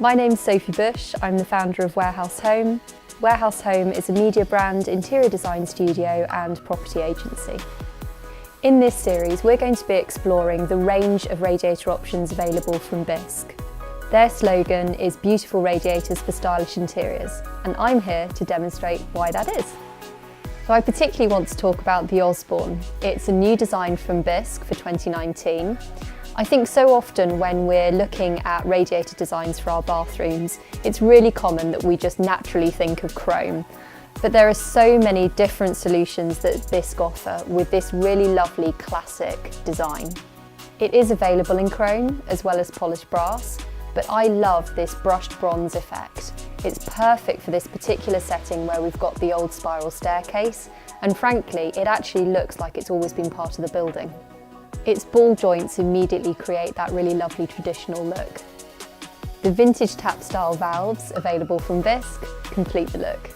My name's Sophie Bush, I'm the founder of Warehouse Home. Warehouse Home is a media brand, interior design studio and property agency. In this series we're going to be exploring the range of radiator options available from Bisque. Their slogan is "Beautiful radiators for stylish interiors", and I'm here to demonstrate why that is. So I particularly want to talk about the Osbourne. It's a new design from Bisque for 2019. I think so often when we're looking at radiator designs for our bathrooms, it's really common that we just naturally think of chrome. But there are so many different solutions that Bisque offer with this really lovely classic design. It is available in chrome as well as polished brass, but I love this brushed bronze effect. It's perfect for this particular setting where we've got the old spiral staircase, and frankly, it actually looks like it's always been part of the building. Its ball joints immediately create that really lovely traditional look. The vintage tap style valves available from Bisque complete the look.